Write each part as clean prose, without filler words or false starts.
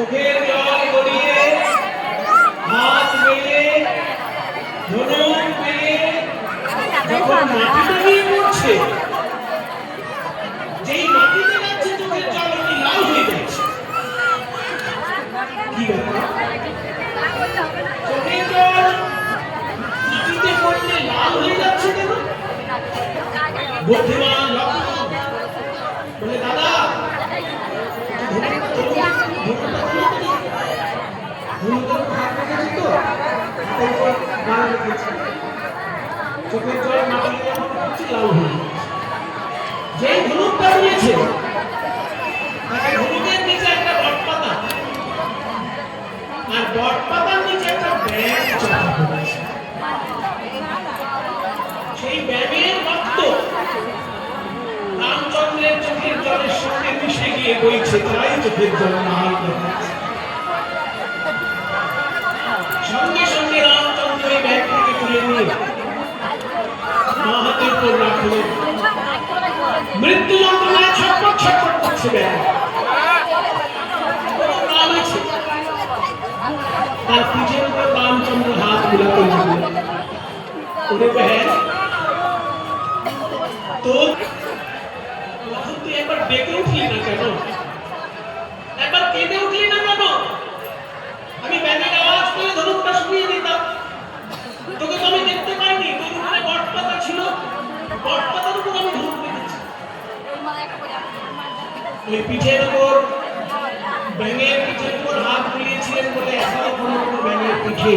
চোখের জল গড়িয়ে হাত মেলে ধনুক মেলে যখন মাটিতে গিয়ে পড়ছে, যেই মাটিতে যাচ্ছে চোখের জল উনি লাল হয়ে যাচ্ছে। কি ব্যাপার? চোখের জল মাটিতে পড়লে লাল হয়ে যাচ্ছে কেন? বুদ্ধিমান লক্ষ্য বলে, দাদা চোখের জল মাটিতে লাল হয়ে যেই ধনুকটা নিয়েছে তাকে ধনুকের নিচে একটা বটপাতা আর বটপাতার নিচে একটা ব্যাগ চাপা পড়েছে। সেই ব্যাগের রক্ত রামচন্দ্রের চোখের জলের সঙ্গে মিশে গিয়ে বইছে, তাই চোখের জল লাল দেখাচ্ছে। সঙ্গে সঙ্গে রামচন্দ্র এই ব্যাগ থেকে তুলে নিয়ে মা হাতের উপর রাখলেন। মৃত্যু যন্ত্রণায় ছটফট ছটফট করছে ব্যাগ। তার পিঠের উপর রামচন্দ্র হাত বুলাতে লাগলেন। ওরে ব্যাগ, তোর তুই একবার ডেকে উঠলি না কেন? একবার কেঁদে উঠলি না কেন? আমি ব্যাগের আওয়াজ করে ধনুকটা শুনিয়ে দিতাম। তোকে তো আমি দেখতে পাইনি, তোর উপরে বটপাতা ছিল, বটপাতার উপর আমি ধনুক রেখেছি। ওই পিঠের উপর ব্যাঙের পিঠের উপর হাত বুলিয়েছিলেন বলে এখনো কোনো কোনো ব্যাঙের পিঠে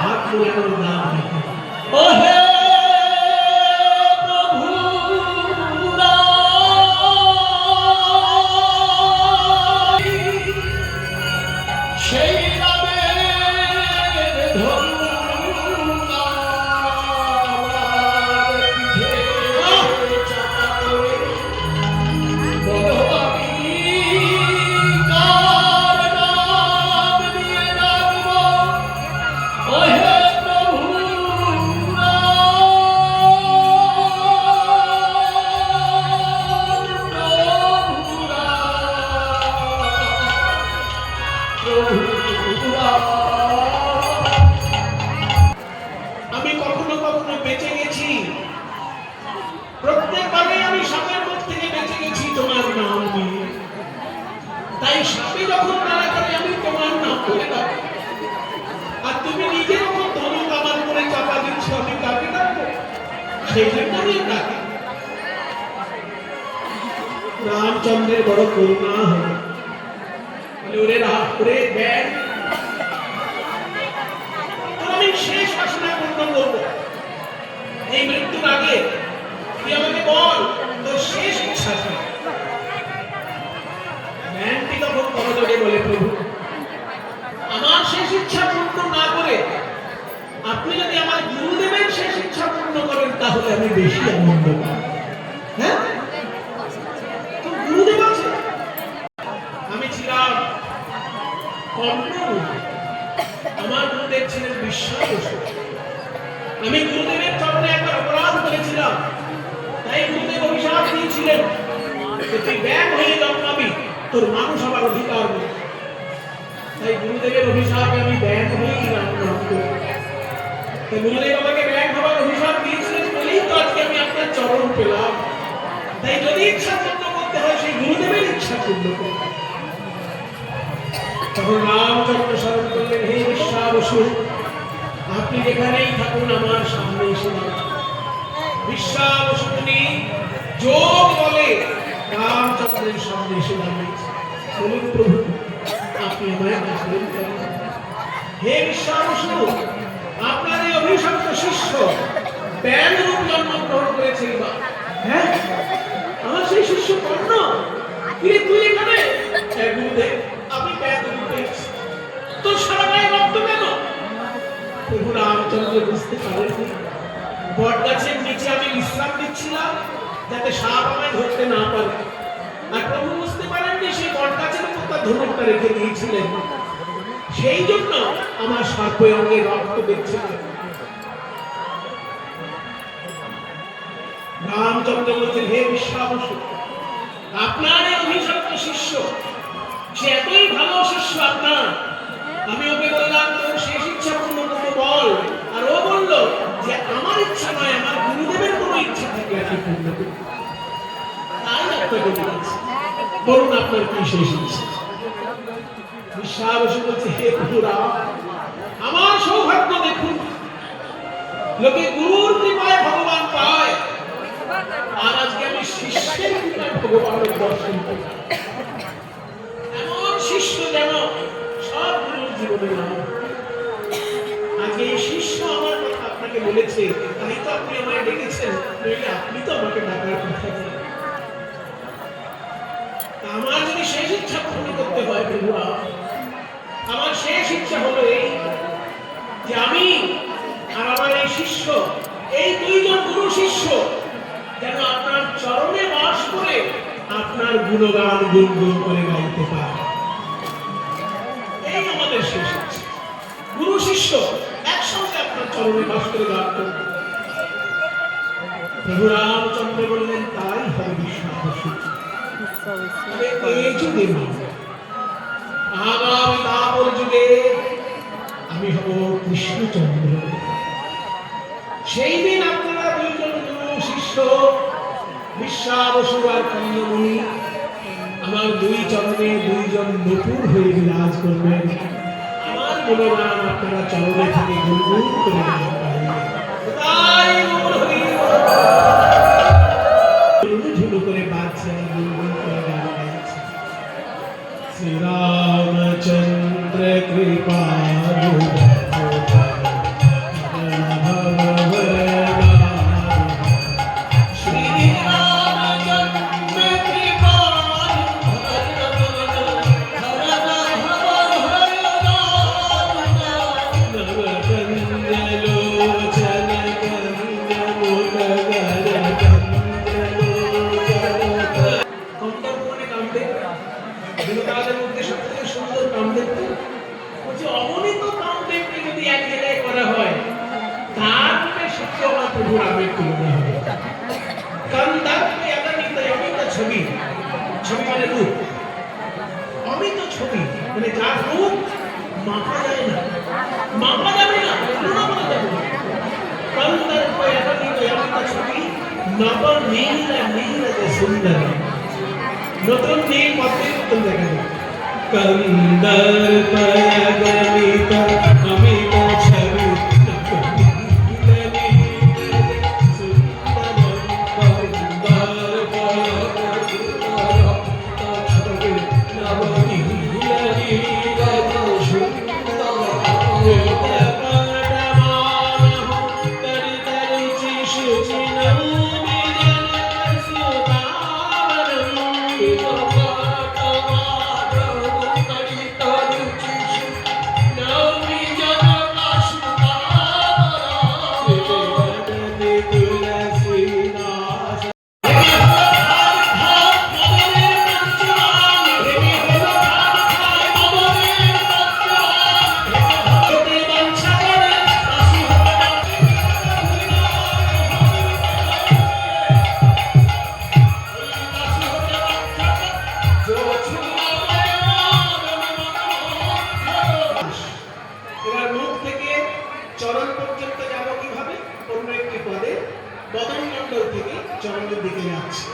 হাত বুলানোর নাম নেই। ও হে আমি কখনো কখনো বেঁচে গেছি, প্রত্যেকবারে আমি সাপের মুখ থেকে বেঁচে গেছি তোমার নাম নিয়ে। তাই সাপে যখন তারা করে আমি তোমার নাম করে ডাকবো, আর তুমি নিজে যখন ধনুক আমার করে চাপা দিচ্ছ আমি কাকে ডাকবো? সেই জন্যই ডাকে। রামচন্দ্রের বড় করুণা হলো, ওরে ওরে ব্যাগ, আমি শেষ বাসনা পূর্ণ করবো। এই মৃত্যুর আগে তুই আমাকে বল তোর শেষ ইচ্ছা কি? ম্যানটি তখন করজোড়ে বলে, প্রভু আমার শেষ ইচ্ছা পূর্ণ না করে আপনি যদি আমার গুরুদেবের শেষ ইচ্ছা পূর্ণ করেন তাহলে আমি বেশি আনন্দ পাই। হ্যাঁ, তো গুরুদেব আছে, আমি ছিলাম কর্ণ, আমার গুরুদেব ছিলেন বিশ্বাস। আমি গুরুদেবের চরণে একটা অপরাধ করেছিলাম, তাই গুরুদেব অভিশাপ দিয়েছিলেন যে তুই ব্যাগ হয়ে জন্মাবি, তোর মানুষ হবার অধিকার নেই। তাই গুরুদেবের অভিশাপে আমি ব্যাগ হয়েই জন্মালাম। গুরুদেব আমাকে ব্যাগ হবার অভিশাপ দিয়েছিলেন বলেই তো আজকে আমি আপনার চরণ পেলাম। তাই যদি ইচ্ছা পূর্ণ করতে হয় সেই গুরুদেবের ইচ্ছা পূর্ণ করতে। তখন রামচন্দ্র স্মরণ করলেন, হে বিশ্বাবসু আপনি যেখানেই থাকুন আমার সামনে এসে দাঁড়ান। বিশ্বাবসু মুনি যোগ বলে রামচন্দ্রের সামনে এসে দাঁড়িয়েছে। বলুন প্রভু আপনি আমায় আশ্রয় করেন। হে বিশ্বাবসু, আপনার এই অভিশপ্ত শিষ্য ব্যাঙ রূপ জন্মগ্রহণ করেছিল। হ্যাঁ, আমার সেই শিষ্য কর্ণ, তুই এখানে? গুরুদেব আমি ব্যাঙ রূপে এসেছি। তোর সারা গায়ে রক্ত কেন? প্রভু রামচন্দ্র বুঝতে পারেননি, বট গাছের নিচে আমি বিশ্রাম দিচ্ছিলাম যাতে সাপ আমায় ধরতে না পারে। আর প্রভু বুঝতে পারেননি সেই বট গাছের উপর তার ধনুকটা রেখে দিয়েছিলেন, সেই জন্য আমার সর্প অঙ্গে রক্ত দেখছিল। রামচন্দ্র বলছেন, হে বিশ্বাবসু, আপনার এই অভিশপ্ত শিষ্য সে এতই ভালো শিষ্য আপনার। আমি ওকে বললাম তোর শেষ ইচ্ছা পূর্ণ করতে বল, আর ও বলল যে আমার ইচ্ছা নয়, আমার গুরুদেবের কোনো ইচ্ছা থাকলে আপনি পূর্ণ করুন। তাই আপনাকে বলেছি, বলুন আপনার কি শেষ ইচ্ছা। বিশ্বাস বলছে, হে প্রভুরা, আমার সৌভাগ্য দেখুন, লোকে গুরুর কৃপায় ভগবান পায়, আর আজকে আমি শিষ্যের কৃপায় ভগবানের দর্শন করি। এমন শিষ্য যেন সব গুরুর জীবনে নাম। আজকে এই শিষ্য আমার কথা আপনাকে বলেছে, তাই তো আপনি আমায় ডেকেছেন, নইলে আপনি তো আমাকে ডাকার কথা বলেন। আমার যদি শেষ ইচ্ছা পূর্ণ করতে হয় প্রভুরা, আমার শেষ ইচ্ছা হলো এই যে আমি আর আমার এই শিষ্য, এই দুইজন গুরু শিষ্য যেন আপনার চরণে বাস করে আপনার গুণগান গুনগুন করে গাইতে পারে। এই আমাদের শেষ ইচ্ছা, গুরু শিষ্য একসঙ্গে আপনার চরণে বাস করে গান করবে। প্রভু রামচন্দ্র বললেন, তাই হবে বিশ্বাস। এই যুগে আগামী তাপর যুগে আমি হব কৃষ্ণচন্দ্র। সেই দিন আপনারা দুইজন গুরু শিষ্য বিশ্বাবসু আর কন্যমণি আমার দুই চরণে দুইজন নতুন হয়ে বিরাজ করবেন। আমার গুণগান আপনারা চরণে থেকে গুনগুন করে গাইবেন। তাই ঝুলু করে বাজছে, গুনগুন করে গান গাইছে। শ্রী রামচন্দ্র কৃপালু ছবি, ছবি মানে রূপ, অমিত ছবি মানে যার রূপ মাপা যায় না, মাপা যাবে না, তুলনা করা যাবে না। কন্দর্প একানিত অমিত ছবি নব নীল নীল যে সুন্দর, নতুন নীল পদ্মের মতন দেখা যায়। কন্দর্প একানিত অমিত ছবি বদনমণ্ডল থেকে চরণের দিকে যাচ্ছে।